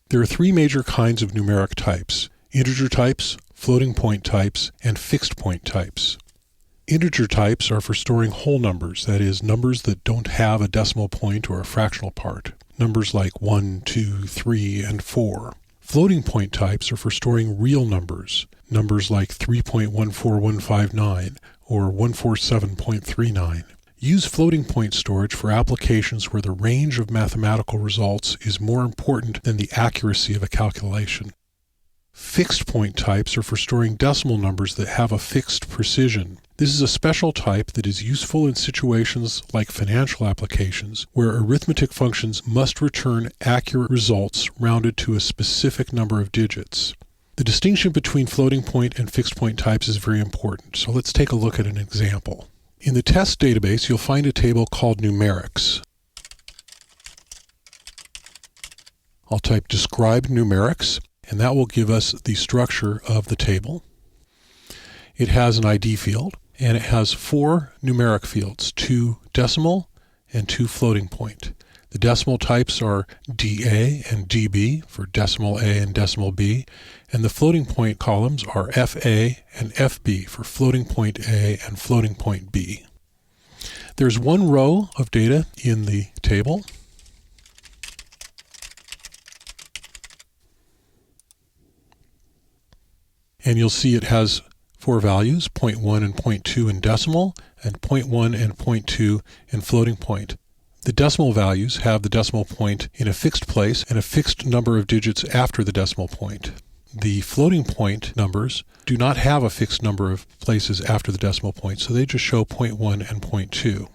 There are three major kinds of numeric types: integer types, floating point types, and fixed point types. Integer types are for storing whole numbers, that is, numbers that don't have a decimal point or a fractional part. Numbers like 1, 2, 3, and 4. Floating point types are for storing real numbers, numbers like 3.14159 or 147.39. Use floating point storage for applications where the range of mathematical results is more important than the accuracy of a calculation. Fixed point types are for storing decimal numbers that have a fixed precision. This is a special type that is useful in situations like financial applications, where arithmetic functions must return accurate results rounded to a specific number of digits. The distinction between floating point and fixed point types is very important, so let's take a look at an example. In the test database, you'll find a table called numerics. I'll type describe numerics, and that will give us the structure of the table. It has an ID field, and it has 4 numeric fields, 2 decimal and 2 floating point. The decimal types are DA and DB for decimal A and decimal B, and the floating point columns are FA and FB for floating point A and floating point B. There's one row of data in the table. And you'll see it has 4 values, 0.1 and 0.2 in decimal, and 0.1 and 0.2 in floating point. The decimal values have the decimal point in a fixed place and a fixed number of digits after the decimal point. The floating point numbers do not have a fixed number of places after the decimal point, so they just show 0.1 and 0.2.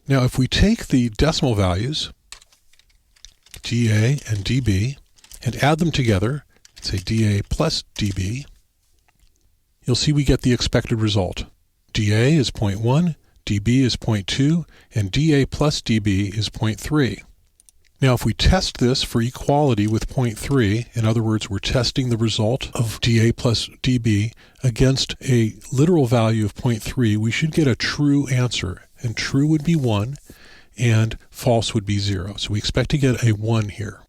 Now, if we take the decimal values, DA and DB, and add them together, say DA plus DB, you'll see we get the expected result. DA is 0.1, DB is 0.2, and DA plus DB is 0.3. Now, if we test this for equality with 0.3, in other words, we're testing the result of DA plus DB against a literal value of 0.3, we should get a true answer. And true would be 1, and false would be 0. So we expect to get a 1 here.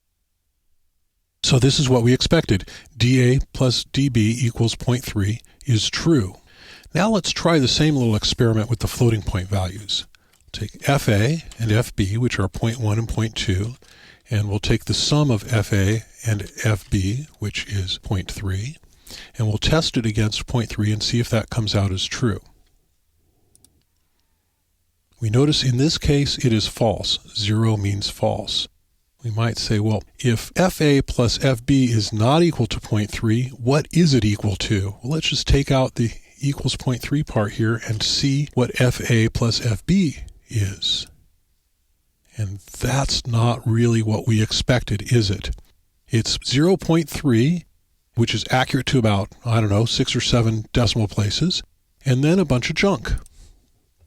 So this is what we expected. DA plus DB equals 0.3 is true. Now let's try the same little experiment with the floating point values. Take FA and FB, which are 0.1 and 0.2, and we'll take the sum of FA and FB, which is 0.3, and we'll test it against 0.3 and see if that comes out as true. We notice in this case it is false. 0 means false. We might say, well, if FA plus FB is not equal to 0.3, what is it equal to? Well, let's just take out the equals 0.3 part here and see what FA plus FB is. And that's not really what we expected, is it? It's 0.3, which is accurate to about, 6 or 7 decimal places, and then a bunch of junk.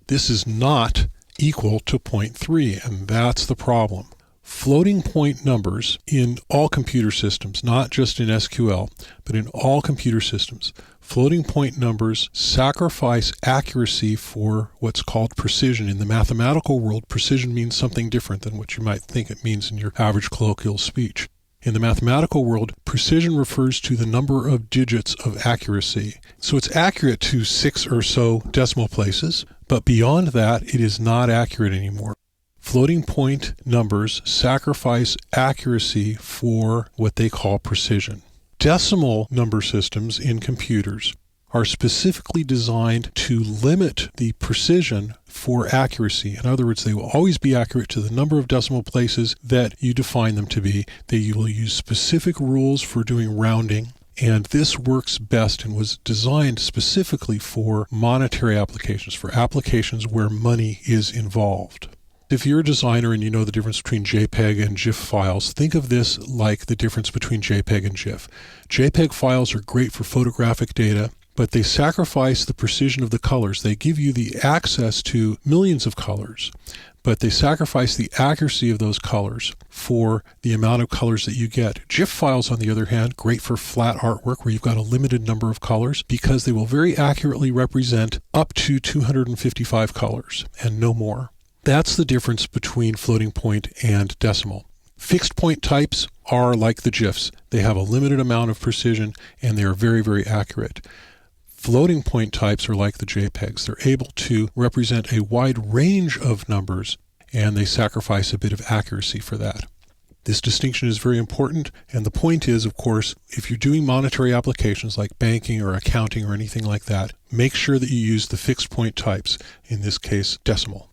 This is not equal to 0.3, and that's the problem. Floating point numbers in all computer systems, not just in SQL, but in all computer systems, floating point numbers sacrifice accuracy for what's called precision. In the mathematical world, precision means something different than what you might think it means in your average colloquial speech. In the mathematical world, precision refers to the number of digits of accuracy. So it's accurate to 6 or so decimal places, but beyond that, it is not accurate anymore. Floating point numbers sacrifice accuracy for what they call precision. Decimal number systems in computers are specifically designed to limit the precision for accuracy. In other words, they will always be accurate to the number of decimal places that you define them to be. They will use specific rules for doing rounding, and this works best and was designed specifically for monetary applications, for applications where money is involved. If you're a designer and you know the difference between JPEG and GIF files, think of this like the difference between JPEG and GIF. JPEG files are great for photographic data, but they sacrifice the precision of the colors. They give you the access to millions of colors, but they sacrifice the accuracy of those colors for the amount of colors that you get. GIF files, on the other hand, great for flat artwork where you've got a limited number of colors because they will very accurately represent up to 255 colors and no more. That's the difference between floating point and decimal. Fixed point types are like the GIFs. They have a limited amount of precision and they are very, very accurate. Floating point types are like the JPEGs. They're able to represent a wide range of numbers and they sacrifice a bit of accuracy for that. This distinction is very important, and the point is, of course, if you're doing monetary applications like banking or accounting or anything like that, make sure that you use the fixed point types, in this case decimal.